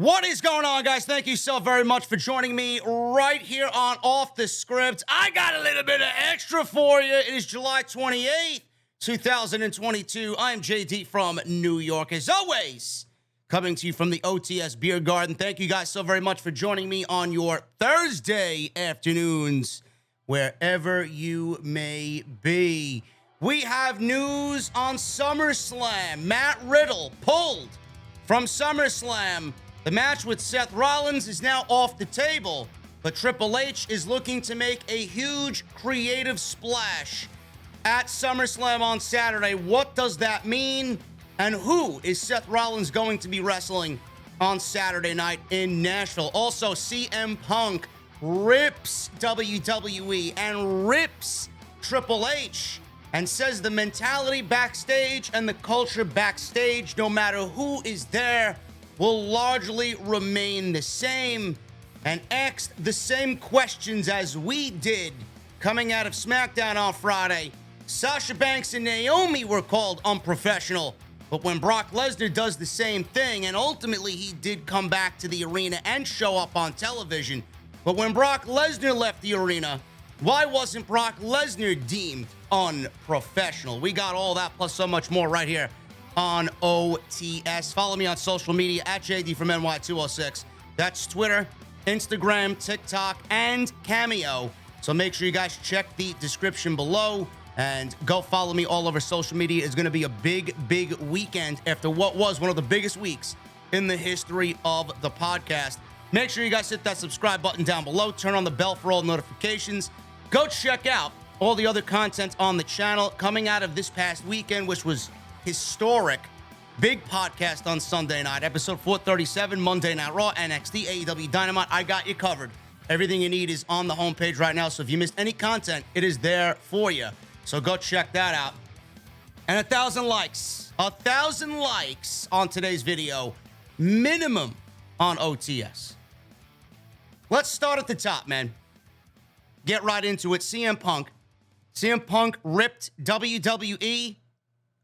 What is going on, guys? Thank you so very much for joining me right here on Off the Script. I got a little bit of extra for you. It is July 28th, 2022. I am JD from New York, as always, coming to you from the OTS Beer Garden. Thank you guys so very much for joining me on your Thursday afternoons, wherever you may be. We have news on SummerSlam. Matt Riddle pulled from SummerSlam. The match with Seth Rollins is now off the table, but Triple H is looking to make a huge creative splash at SummerSlam on Saturday. What does that mean? And who is Seth Rollins going to be wrestling on Saturday night in Nashville? Also, CM Punk rips WWE and rips Triple H and says the mentality backstage and the culture backstage, no matter who is there, will largely remain the same, and asked the same questions as we did coming out of SmackDown on Friday. Sasha Banks and Naomi were called unprofessional, but when Brock Lesnar does the same thing, and ultimately he did come back to the arena and show up on television, but when Brock Lesnar left the arena, why wasn't Brock Lesnar deemed unprofessional? We got all that plus so much more right here on OTS. Follow me on social media at JDfromNY206. That's Twitter, Instagram, TikTok, and Cameo. So make sure you guys check the description below and go follow me all over social media. It's going to be a big, big weekend after what was one of the biggest weeks in the history of the podcast. Make sure you guys hit that subscribe button down below. Turn on the bell for all notifications. Go check out all the other content on the channel coming out of this past weekend, which was historic. Big podcast on Sunday night, episode 437, Monday Night Raw, NXT, AEW Dynamite. I got you covered. Everything you need is on the homepage right now, so if you missed any content, it is there for you. So go check that out. And 1,000 likes. 1,000 likes on today's video, minimum on OTS. Let's start at the top, man. Get right into it. CM Punk. CM Punk ripped WWE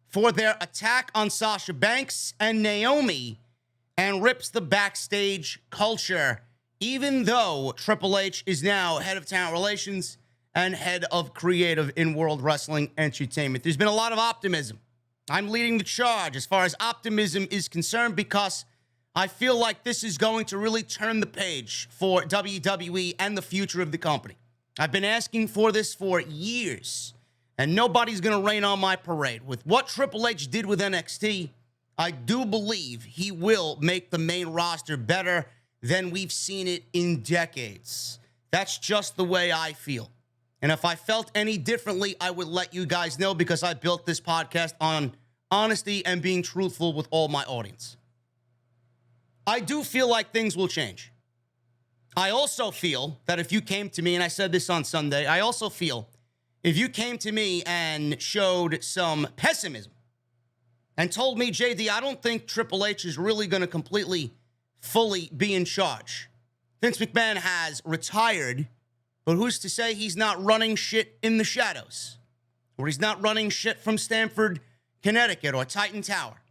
for their attack on Sasha Banks and Naomi and rips the backstage culture, even though Triple H is now head of talent relations and head of creative in World Wrestling Entertainment. There's been a lot of optimism. I'm leading the charge as far as optimism is concerned because I feel like this is going to really turn the page for WWE and the future of the company. I've been asking for this for years, and nobody's going to rain on my parade. With what Triple H did with NXT, I do believe he will make the main roster better than we've seen it in decades. That's just the way I feel. And if I felt any differently, I would let you guys know, because I built this podcast on honesty and being truthful with all my audience. I do feel like things will change. I also feel that if you came to me, and I said this on Sunday, I also feel if you came to me and showed some pessimism and told me, JD, I don't think Triple H is really going to completely, fully be in charge. Vince McMahon has retired, but who's to say he's not running shit in the shadows? Or he's not running shit from Stamford, Connecticut, or Titan Tower.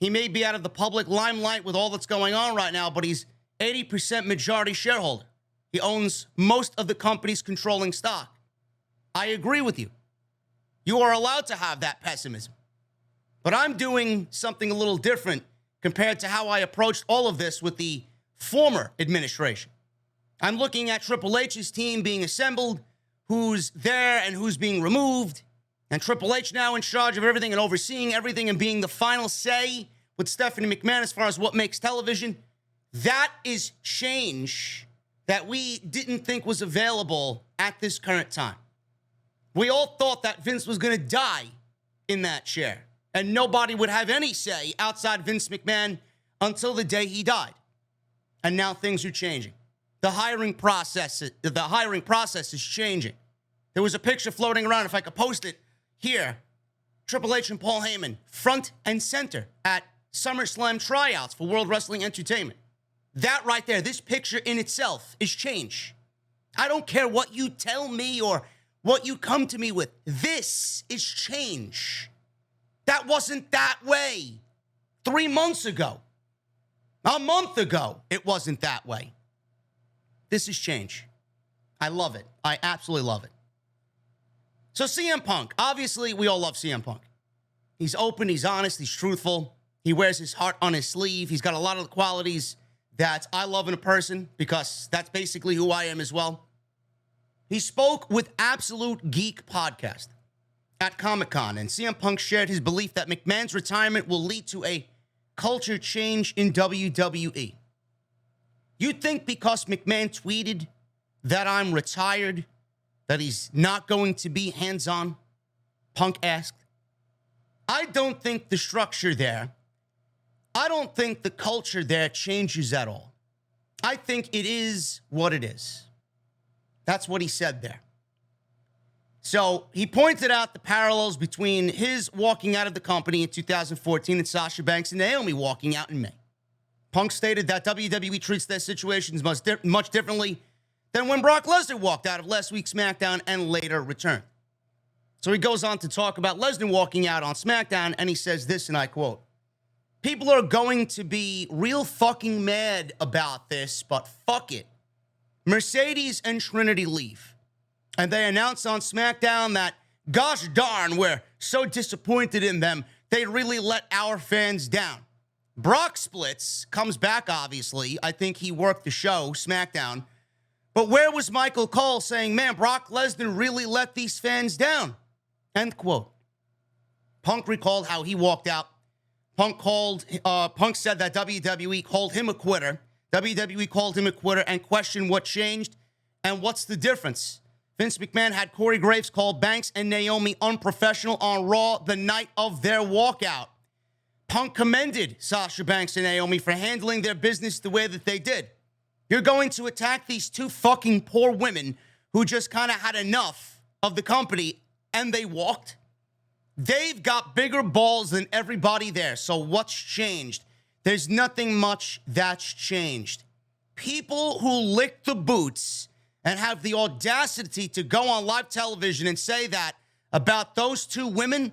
He may be out of the public limelight with all that's going on right now, but he's 80% majority shareholder. He owns most of the company's controlling stock. I agree with you. You are allowed to have that pessimism. But I'm doing something a little different compared to how I approached all of this with the former administration. I'm looking at Triple H's team being assembled, who's there and who's being removed, and Triple H now in charge of everything and overseeing everything and being the final say with Stephanie McMahon as far as what makes television. That is change that we didn't think was available at this current time. We all thought that Vince was going to die in that chair, and nobody would have any say outside Vince McMahon until the day he died. And now things are changing. The hiring process is changing. There was a picture floating around, if I could post it here. Triple H and Paul Heyman, front and center at SummerSlam tryouts for World Wrestling Entertainment. That right there, this picture in itself is change. I don't care what you tell me or what you come to me with. This is change. That wasn't that way 3 months ago. A month ago, it wasn't that way. This is change. I love it. I absolutely love it. So CM Punk, obviously we all love CM Punk. He's open, he's honest, he's truthful. He wears his heart on his sleeve. He's got a lot of the qualities that I love in a person because that's basically who I am as well. He spoke with Absolute Geek Podcast at Comic-Con, and CM Punk shared his belief that McMahon's retirement will lead to a culture change in WWE. You think because McMahon tweeted that I'm retired, that he's not going to be hands-on? Punk asked. I don't think the structure there, I don't think the culture there changes at all. I think it is what it is. That's what he said there. So he pointed out the parallels between his walking out of the company in 2014 and Sasha Banks and Naomi walking out in May. Punk stated that WWE treats their situations much differently than when Brock Lesnar walked out of last week's SmackDown and later returned. So he goes on to talk about Lesnar walking out on SmackDown, and he says this, and I quote, "People are going to be real fucking mad about this, but fuck it. Mercedes and Trinity leave. And they announce on SmackDown that, gosh darn, we're so disappointed in them, they really let our fans down. Brock splits, comes back, obviously. I think he worked the show, SmackDown. But where was Michael Cole saying, man, Brock Lesnar really let these fans down?" End quote. Punk recalled how he walked out. Punk said that WWE called him a quitter. WWE called him a quitter and questioned what changed and what's the difference. Vince McMahon had Corey Graves call Banks and Naomi unprofessional on Raw the night of their walkout. Punk commended Sasha Banks and Naomi for handling their business the way that they did. You're going to attack these two fucking poor women who just kind of had enough of the company and they walked? They've got bigger balls than everybody there. So what's changed? There's nothing much that's changed. People who lick the boots and have the audacity to go on live television and say that about those two women,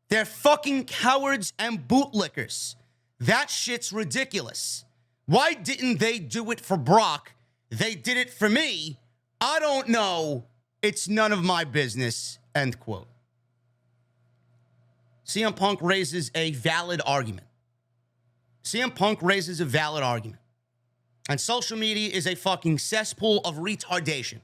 they're fucking cowards and bootlickers. That shit's ridiculous. Why didn't they do it for Brock? They did it for me. I don't know. It's none of my business. End quote. CM Punk raises a valid argument. CM Punk raises a valid argument. And social media is a fucking cesspool of retardation.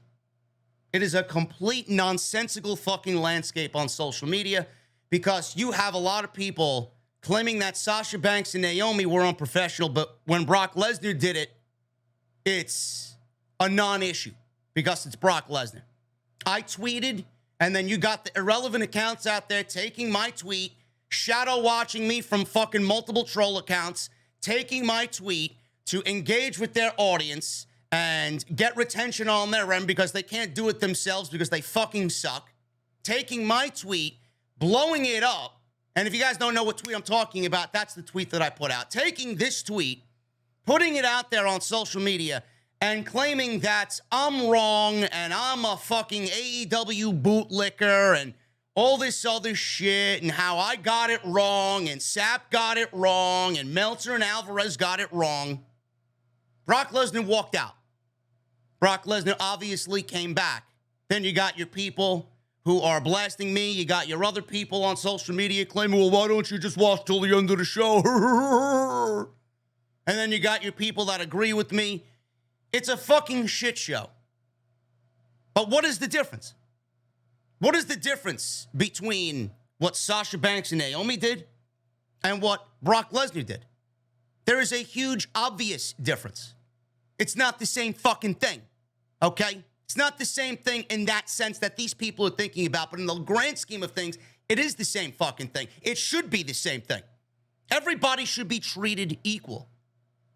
It is a complete nonsensical fucking landscape on social media because you have a lot of people claiming that Sasha Banks and Naomi were unprofessional, but when Brock Lesnar did it, it's a non-issue because it's Brock Lesnar. I tweeted, and then you got the irrelevant accounts out there taking my tweet, shadow watching me from fucking multiple troll accounts, taking my tweet to engage with their audience and get retention on their end because they can't do it themselves because they fucking suck. Taking my tweet, blowing it up, and if you guys don't know what tweet I'm talking about, that's the tweet that I put out. Taking this tweet, putting it out there on social media, and claiming that I'm wrong and I'm a fucking AEW bootlicker and all this other shit and how I got it wrong and Sapp got it wrong and Meltzer and Alvarez got it wrong. Brock Lesnar walked out. Brock Lesnar obviously came back. Then you got your people who are blasting me. You got your other people on social media claiming, well, why don't you just watch till the end of the show? And then you got your people that agree with me. It's a fucking shit show. But what is the difference? What is the difference between what Sasha Banks and Naomi did and what Brock Lesnar did? There is a huge, obvious difference. It's not the same fucking thing, okay? It's not the same thing in that sense that these people are thinking about, but in the grand scheme of things, it is the same fucking thing. It should be the same thing. Everybody should be treated equal.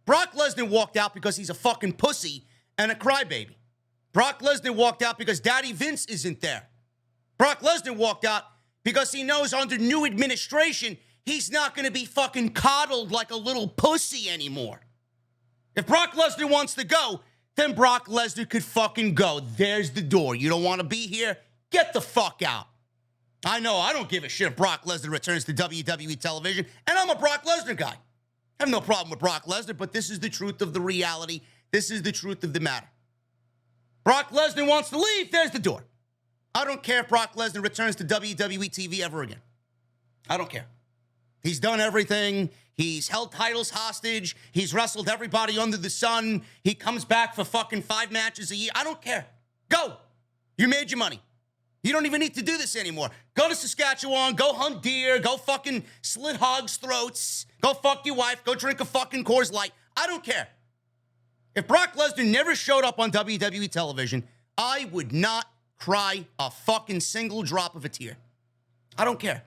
Brock Lesnar walked out because he's a fucking pussy and a crybaby. Brock Lesnar walked out because Daddy Vince isn't there. Brock Lesnar walked out because he knows under new administration, he's not going to be fucking coddled like a little pussy anymore. If Brock Lesnar wants to go, then Brock Lesnar could fucking go. There's the door. You don't want to be here? Get the fuck out. I know I don't give a shit if Brock Lesnar returns to WWE television, and I'm a Brock Lesnar guy. I have no problem with Brock Lesnar, but this is the truth of the reality. This is the truth of the matter. Brock Lesnar wants to leave, there's the door. I don't care if Brock Lesnar returns to WWE TV ever again. I don't care. He's done everything. He's held titles hostage. He's wrestled everybody under the sun. He comes back for fucking 5 matches a year. I don't care. Go. You made your money. You don't even need to do this anymore. Go to Saskatchewan. Go hunt deer. Go fucking slit hogs' throats. Go fuck your wife. Go drink a fucking Coors Light. I don't care. If Brock Lesnar never showed up on WWE television, I would not cry a fucking single drop of a tear. I don't care.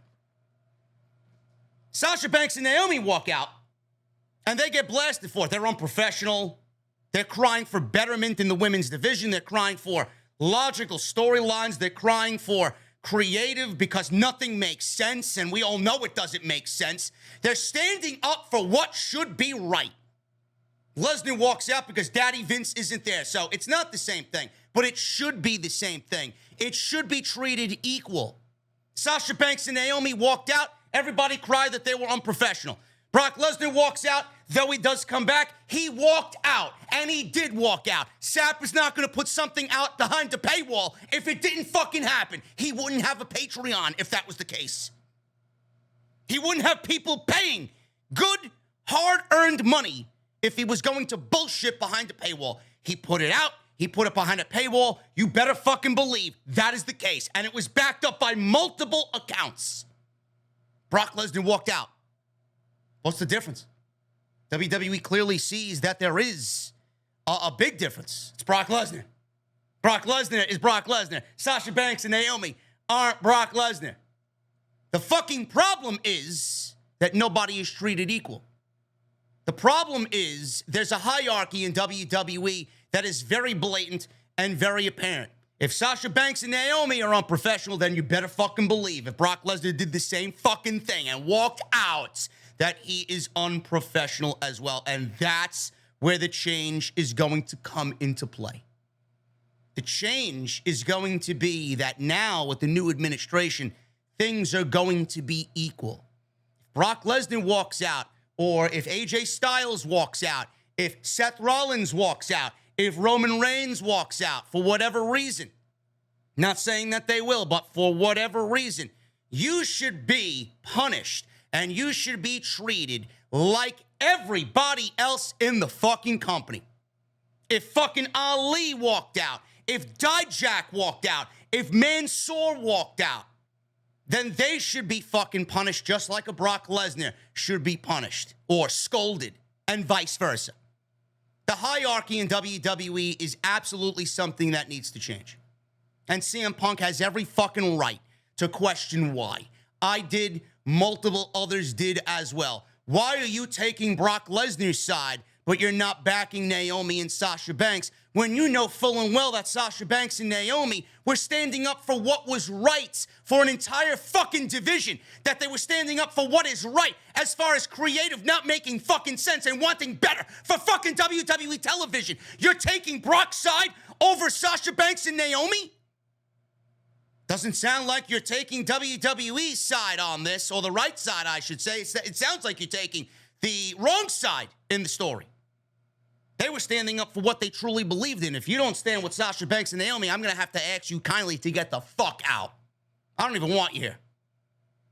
Sasha Banks and Naomi walk out, and they get blasted for it. They're unprofessional. They're crying for betterment in the women's division. They're crying for logical storylines. They're crying for creative because nothing makes sense, and we all know it doesn't make sense. They're standing up for what should be right. Lesnar walks out because Daddy Vince isn't there, so it's not the same thing, but it should be the same thing. It should be treated equal. Sasha Banks and Naomi walked out. Everybody cried that they were unprofessional. Brock Lesnar walks out, though he does come back. He walked out, and he did walk out. Sapp is not going to put something out behind the paywall if it didn't fucking happen. He wouldn't have a Patreon if that was the case. He wouldn't have people paying good, hard-earned money if he was going to bullshit behind the paywall. He put it out. He put it behind a paywall. You better fucking believe that is the case. And it was backed up by multiple accounts. Brock Lesnar walked out. What's the difference? WWE clearly sees that there is a big difference. It's Brock Lesnar. Brock Lesnar is Brock Lesnar. Sasha Banks and Naomi aren't Brock Lesnar. The fucking problem is that nobody is treated equal. The problem is there's a hierarchy in WWE that is very blatant and very apparent. If Sasha Banks and Naomi are unprofessional, then you better fucking believe if Brock Lesnar did the same fucking thing and walked out, that he is unprofessional as well. And that's where the change is going to come into play. The change is going to be that now with the new administration, things are going to be equal. If Brock Lesnar walks out, or if AJ Styles walks out, if Seth Rollins walks out, if Roman Reigns walks out for whatever reason, not saying that they will, but for whatever reason, you should be punished and you should be treated like everybody else in the fucking company. If fucking Ali walked out, if Dijak walked out, if Mansoor walked out, then they should be fucking punished just like a Brock Lesnar should be punished or scolded and vice versa. The hierarchy in WWE is absolutely something that needs to change. And CM Punk has every fucking right to question why. I did, multiple others did as well. Why are you taking Brock Lesnar's side, but you're not backing Naomi and Sasha Banks when you know full and well that Sasha Banks and Naomi were standing up for what was right for an entire fucking division, that they were standing up for what is right as far as creative not making fucking sense and wanting better for fucking WWE television. You're taking Brock's side over Sasha Banks and Naomi? Doesn't sound like you're taking WWE's side on this, or the right side, I should say. It sounds like you're taking the wrong side in the story. They were standing up for what they truly believed in. If you don't stand with Sasha Banks and Naomi, I'm going to have to ask you kindly to get the fuck out. I don't even want you here.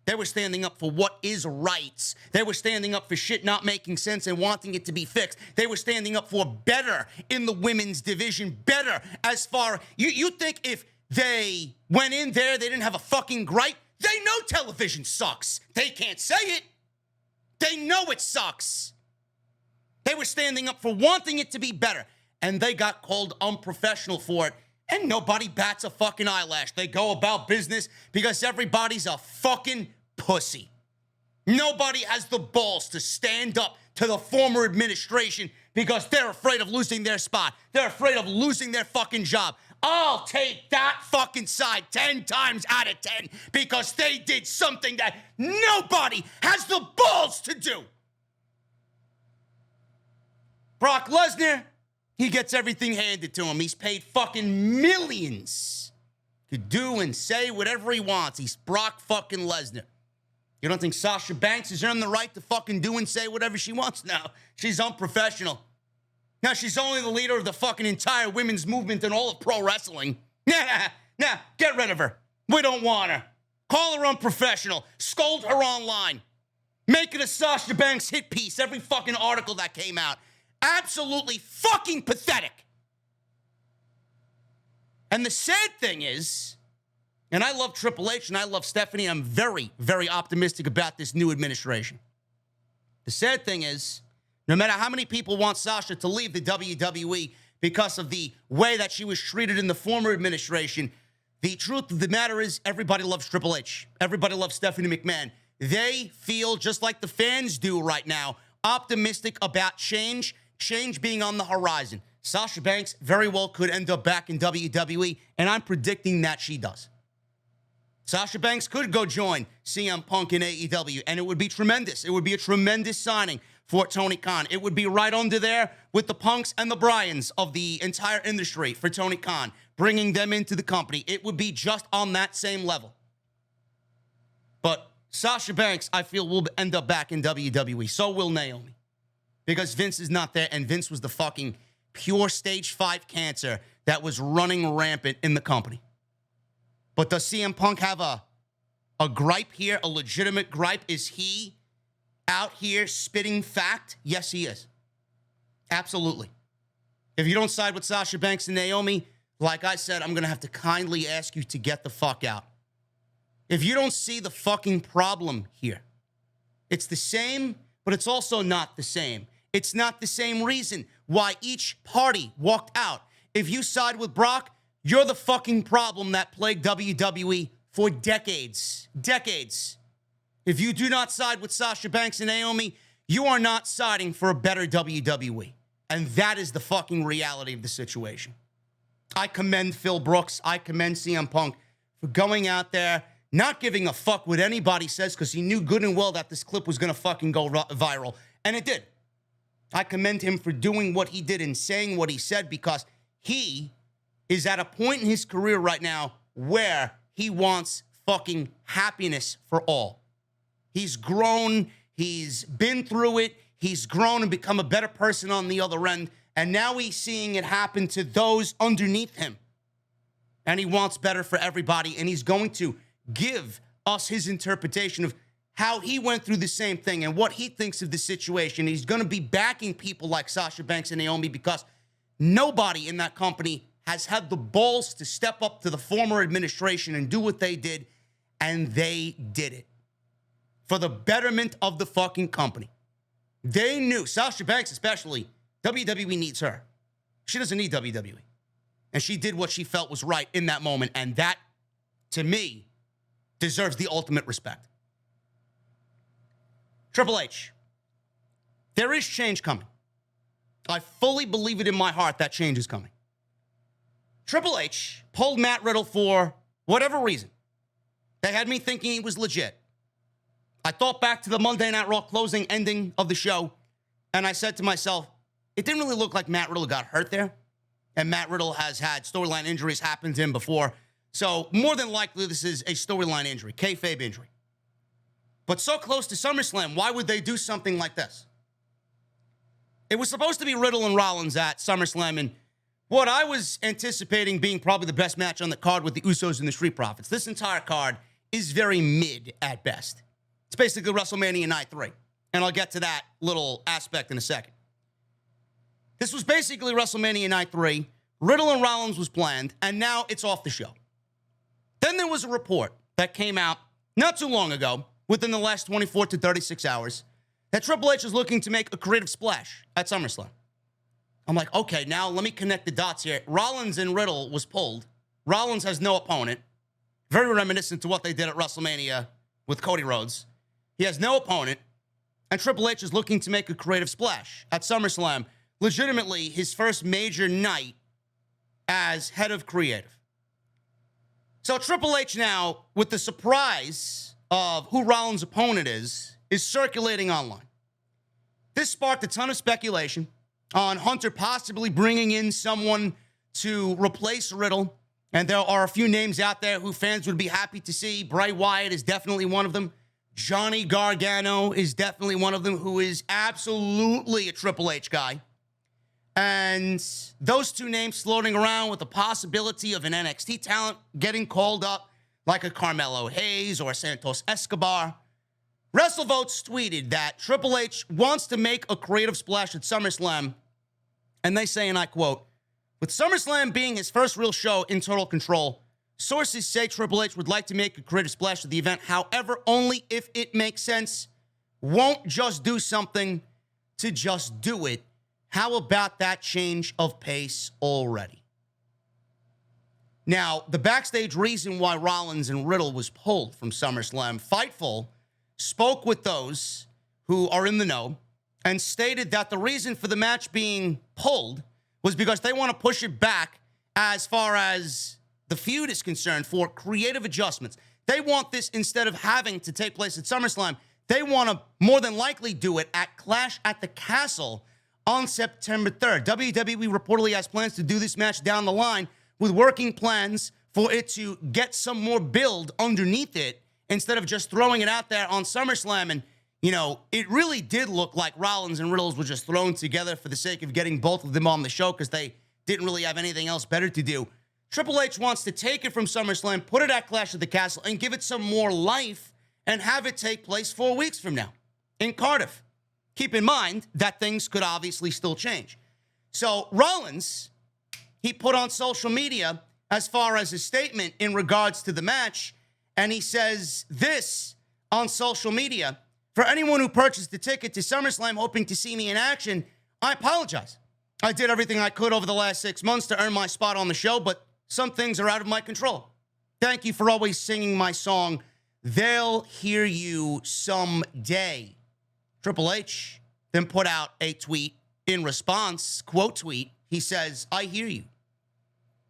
They were standing up for what is right. They were standing up for shit not making sense and wanting it to be fixed. They were standing up for better in the women's division, better as far... You think if they went in there, they didn't have a fucking gripe? They know television sucks. They can't say it. They know it sucks. They were standing up for wanting it to be better, and they got called unprofessional for it, and nobody bats a fucking eyelash. They go about business because everybody's a fucking pussy. Nobody has the balls to stand up to the former administration because they're afraid of losing their spot. They're afraid of losing their fucking job. I'll take that fucking side 10 times out of 10 because they did something that nobody has the balls to do. Brock Lesnar, he gets everything handed to him. He's paid fucking millions to do and say whatever he wants. He's Brock fucking Lesnar. You don't think Sasha Banks has earned the right to fucking do and say whatever she wants? No, she's unprofessional. Now, she's only the leader of the fucking entire women's movement in all of pro wrestling. Nah, get rid of her. We don't want her. Call her unprofessional. Scold her online. Make it a Sasha Banks hit piece, every fucking article that came out. Absolutely fucking pathetic. And the sad thing is, and I love Triple H and I love Stephanie, I'm very, very optimistic about this new administration. The sad thing is, no matter how many people want Sasha to leave the WWE because of the way that she was treated in the former administration, the truth of the matter is everybody loves Triple H. Everybody loves Stephanie McMahon. They feel just like the fans do right now, optimistic about change being on the horizon. Sasha Banks very well could end up back in WWE, and I'm predicting that she does. Sasha Banks could go join CM Punk in AEW, and it would be tremendous. It would be a tremendous signing for Tony Khan. It would be right under there with the Punks and the Bryans of the entire industry for Tony Khan, bringing them into the company. It would be just on that same level. But Sasha Banks, I feel, will end up back in WWE. So will Naomi. Because Vince is not there, and Vince was the fucking pure stage 5 cancer that was running rampant in the company. But does CM Punk have a gripe here, a legitimate gripe? Is he out here spitting fact? Yes, he is. Absolutely. If you don't side with Sasha Banks and Naomi, like I said, I'm going to have to kindly ask you to get the fuck out. If you don't see the fucking problem here, it's the same, but it's also not the same. It's not the same reason why each party walked out. If you side with Brock, you're the fucking problem that plagued WWE for decades. Decades. If you do not side with Sasha Banks and Naomi, you are not siding for a better WWE. And that is the fucking reality of the situation. I commend Phil Brooks. I commend CM Punk for going out there, not giving a fuck what anybody says, because he knew good and well that this clip was going to fucking go viral. And it did. I commend him for doing what he did and saying what he said, because he is at a point in his career right now where he wants fucking happiness for all. He's grown. He's been through it. He's grown and become a better person on the other end. And now he's seeing it happen to those underneath him. And he wants better for everybody. And he's going to give us his interpretation of how he went through the same thing and what he thinks of the situation. He's going to be backing people like Sasha Banks and Naomi, because nobody in that company has had the balls to step up to the former administration and do what they did. And they did it for the betterment of the fucking company. They knew, Sasha Banks especially, WWE needs her. She doesn't need WWE. And she did what she felt was right in that moment. And that, to me, deserves the ultimate respect. Triple H, there is change coming. I fully believe it in my heart that change is coming. Triple H pulled Matt Riddle for whatever reason. They had me thinking he was legit. I thought back to the Monday Night Raw closing ending of the show, and I said to myself, it didn't really look like Matt Riddle got hurt there. And Matt Riddle has had storyline injuries happen to him before. So more than likely, this is a storyline injury, kayfabe injury. But so close to SummerSlam, why would they do something like this? It was supposed to be Riddle and Rollins at SummerSlam, and what I was anticipating being probably the best match on the card with the Usos and the Street Profits. This entire card is very mid at best. It's basically WrestleMania Night 3. And I'll get to that little aspect in a second. This was basically WrestleMania Night 3. Riddle and Rollins was planned, and now it's off the show. Then there was a report that came out not too long ago, within the last 24 to 36 hours, that Triple H is looking to make a creative splash at SummerSlam. I'm like, okay, now let me connect the dots here. Rollins and Riddle was pulled. Rollins has no opponent. Very reminiscent to what they did at WrestleMania with Cody Rhodes. He has no opponent. And Triple H is looking to make a creative splash at SummerSlam. Legitimately, his first major night as head of creative. So Triple H now, with the surprise of who Rollins' opponent is circulating online. This sparked a ton of speculation on Hunter possibly bringing in someone to replace Riddle. And there are a few names out there who fans would be happy to see. Bray Wyatt is definitely one of them. Johnny Gargano is definitely one of them, who is absolutely a Triple H guy. And those two names floating around with the possibility of an NXT talent getting called up, like a Carmelo Hayes or a Santos Escobar. WrestleVotes tweeted that Triple H wants to make a creative splash at SummerSlam. And they say, and I quote, "With SummerSlam being his first real show in total control, sources say Triple H would like to make a creative splash at the event. However, only if it makes sense. Won't just do something to just do it. How about that change of pace already?" Now, the backstage reason why Rollins and Riddle was pulled from SummerSlam, Fightful spoke with those who are in the know and stated that the reason for the match being pulled was because they want to push it back as far as the feud is concerned for creative adjustments. They want this, instead of having to take place at SummerSlam, they want to more than likely do it at Clash at the Castle on September 3rd. WWE reportedly has plans to do this match down the line, with working plans for it to get some more build underneath it instead of just throwing it out there on SummerSlam. And, you know, it really did look like Rollins and Riddle were just thrown together for the sake of getting both of them on the show because they didn't really have anything else better to do. Triple H wants to take it from SummerSlam, put it at Clash at the Castle, and give it some more life and have it take place 4 weeks from now in Cardiff. Keep in mind that things could obviously still change. So Rollins, he put on social media as far as his statement in regards to the match, and he says this on social media: "For anyone who purchased the ticket to SummerSlam hoping to see me in action, I apologize. I did everything I could over the last 6 months to earn my spot on the show, but some things are out of my control. Thank you for always singing my song, They'll Hear You Someday." Triple H then put out a tweet in response, quote tweet. He says, "I hear you."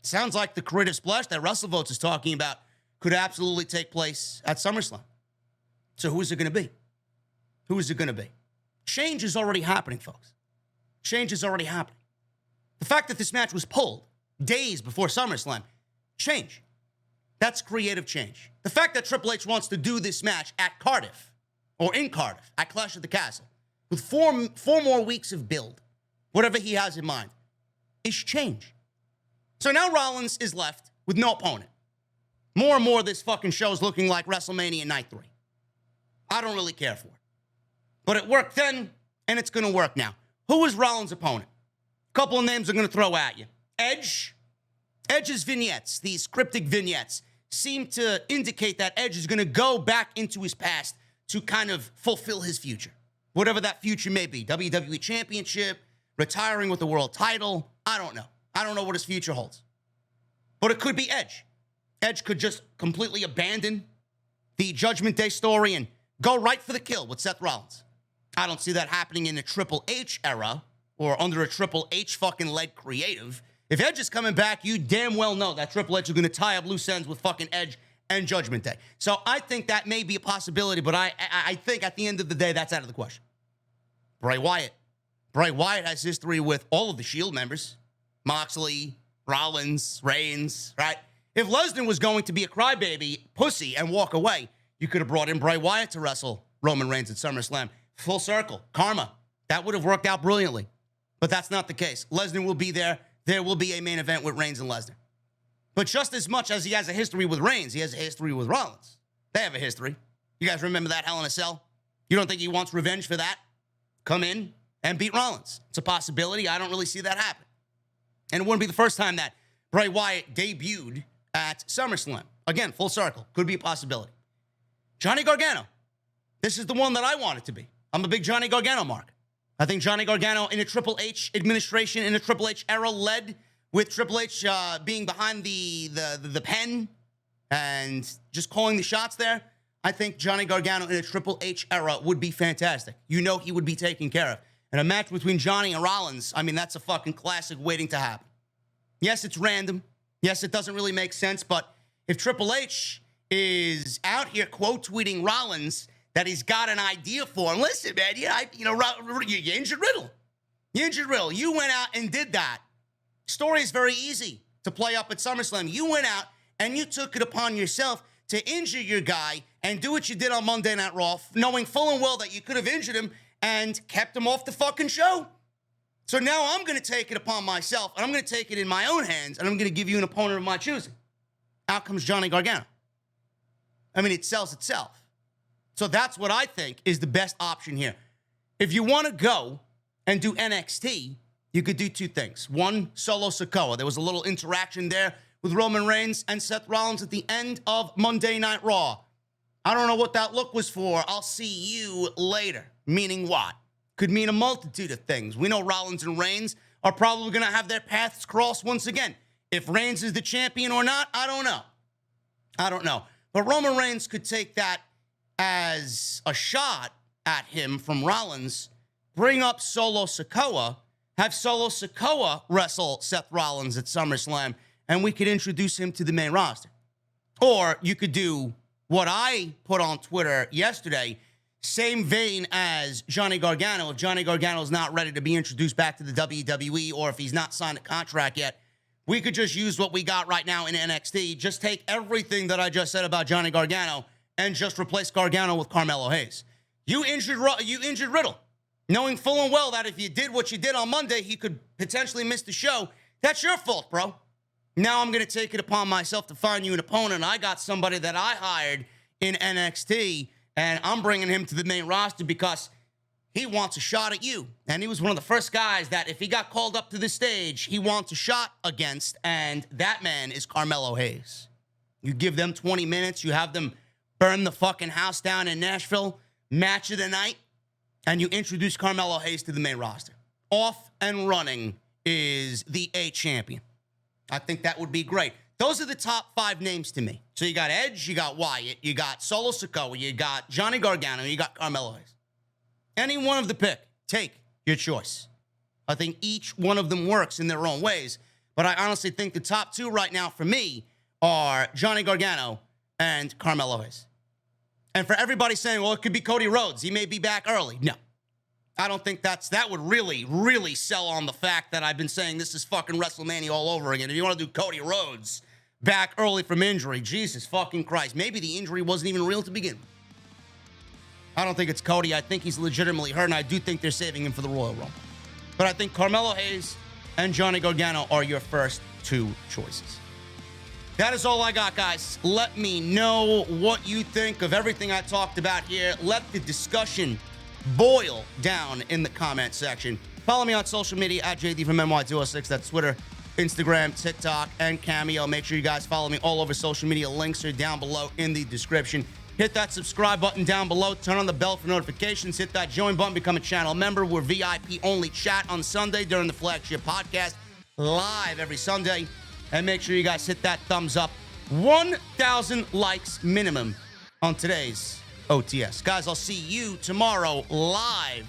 Sounds like the creative splash that WrestleVotes is talking about could absolutely take place at SummerSlam. So who is it going to be? Who is it going to be? Change is already happening, folks. Change is already happening. The fact that this match was pulled days before SummerSlam, change. That's creative change. The fact that Triple H wants to do this match at Cardiff, or in Cardiff, at Clash at the Castle, with four more weeks of build, whatever he has in mind, is change. So now Rollins is left with no opponent. More and more, this fucking show is looking like WrestleMania Night 3. I don't really care for it. But it worked then, and it's going to work now. Who is Rollins' opponent? A couple of names I'm going to throw at you. Edge. Edge's vignettes, these cryptic vignettes, seem to indicate that Edge is going to go back into his past to kind of fulfill his future. Whatever that future may be. WWE Championship, retiring with the world title. I don't know. I don't know what his future holds. But it could be Edge. Edge could just completely abandon the Judgment Day story and go right for the kill with Seth Rollins. I don't see that happening in the Triple H era or under a Triple H fucking led creative. If Edge is coming back, you damn well know that Triple H is going to tie up loose ends with fucking Edge and Judgment Day. So I think that may be a possibility, but I think at the end of the day, that's out of the question. Bray Wyatt. Bray Wyatt has history with all of the Shield members. Moxley, Rollins, Reigns, right? If Lesnar was going to be a crybaby pussy and walk away, you could have brought in Bray Wyatt to wrestle Roman Reigns at SummerSlam. Full circle. Karma. That would have worked out brilliantly. But that's not the case. Lesnar will be there. There will be a main event with Reigns and Lesnar. But just as much as he has a history with Reigns, he has a history with Rollins. They have a history. You guys remember that Hell in a Cell? You don't think he wants revenge for that? Come in and beat Rollins. It's a possibility. I don't really see that happen. And it wouldn't be the first time that Bray Wyatt debuted at SummerSlam. Again, full circle. Could be a possibility. Johnny Gargano. This is the one that I want it to be. I'm a big Johnny Gargano mark. I think Johnny Gargano in a Triple H administration, in a Triple H era, led with Triple H being behind the pen and just calling the shots there. I think Johnny Gargano in a Triple H era would be fantastic. You know he would be taken care of. And a match between Johnny and Rollins, I mean, that's a fucking classic waiting to happen. Yes, it's random. Yes, it doesn't really make sense. But if Triple H is out here quote tweeting Rollins that he's got an idea for him, listen, man, you injured Riddle. You injured Riddle. You went out and did that. Story is very easy to play up at SummerSlam. You went out and you took it upon yourself to injure your guy and do what you did on Monday Night Raw, knowing full and well that you could have injured him and kept him off the fucking show. So now I'm going to take it upon myself, and I'm going to take it in my own hands, and I'm going to give you an opponent of my choosing. Out comes Johnny Gargano. I mean, it sells itself. So that's what I think is the best option here. If you want to go and do NXT, you could do two things. One, Solo Sikoa. There was a little interaction there with Roman Reigns and Seth Rollins at the end of Monday Night Raw. I don't know what that look was for. I'll see you later. Meaning what? Could mean a multitude of things. We know Rollins and Reigns are probably going to have their paths cross once again. If Reigns is the champion or not, I don't know. But Roman Reigns could take that as a shot at him from Rollins, bring up Solo Sikoa, have Solo Sikoa wrestle Seth Rollins at SummerSlam, and we could introduce him to the main roster. Or you could do what I put on Twitter yesterday, same vein as Johnny Gargano. If Johnny Gargano is not ready to be introduced back to the WWE, or if he's not signed a contract yet, we could just use what we got right now in NXT. Just take everything that I just said about Johnny Gargano and just replace Gargano with Carmelo Hayes. You injured Riddle, knowing full and well that if you did what you did on Monday, he could potentially miss the show. That's your fault, bro. Now I'm going to take it upon myself to find you an opponent. I got somebody that I hired in NXT, and I'm bringing him to the main roster because he wants a shot at you. And he was one of the first guys that if he got called up to the stage, he wants a shot against, and that man is Carmelo Hayes. You give them 20 minutes, you have them burn the fucking house down in Nashville, match of the night, and you introduce Carmelo Hayes to the main roster. Off and running is the A champion. I think that would be great. Those are the top 5 names to me. So you got Edge, you got Wyatt, you got Solo Sikoa, you got Johnny Gargano, you got Carmelo Hayes. Any one of the pick, take your choice. I think each one of them works in their own ways, but I honestly think the top 2 right now for me are Johnny Gargano and Carmelo Hayes. And for everybody saying, well, it could be Cody Rhodes, he may be back early. No. I don't think that would really, really sell on the fact that I've been saying this is fucking WrestleMania all over again. If you want to do Cody Rhodes back early from injury, Jesus fucking Christ. Maybe the injury wasn't even real to begin with. I don't think it's Cody. I think he's legitimately hurt, and I do think they're saving him for the Royal Rumble. But I think Carmelo Hayes and Johnny Gargano are your first 2 choices. That is all I got, guys. Let me know what you think of everything I talked about here. Let the discussion boil down in the comment section. Follow me on social media at JDfromNY206. That's Twitter, Instagram, TikTok, and Cameo. Make sure you guys follow me all over social media. Links are down below in the description. Hit that subscribe button down below. Turn on the bell for notifications. Hit that join button. Become a channel member. We're VIP-only chat on Sunday during the flagship podcast. Live every Sunday. And make sure you guys hit that thumbs up. 1,000 likes minimum on today's OTS. Guys, I'll see you tomorrow live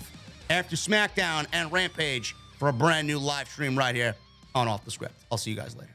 after SmackDown and Rampage for a brand new live stream right here on Off the Script. I'll see you guys later.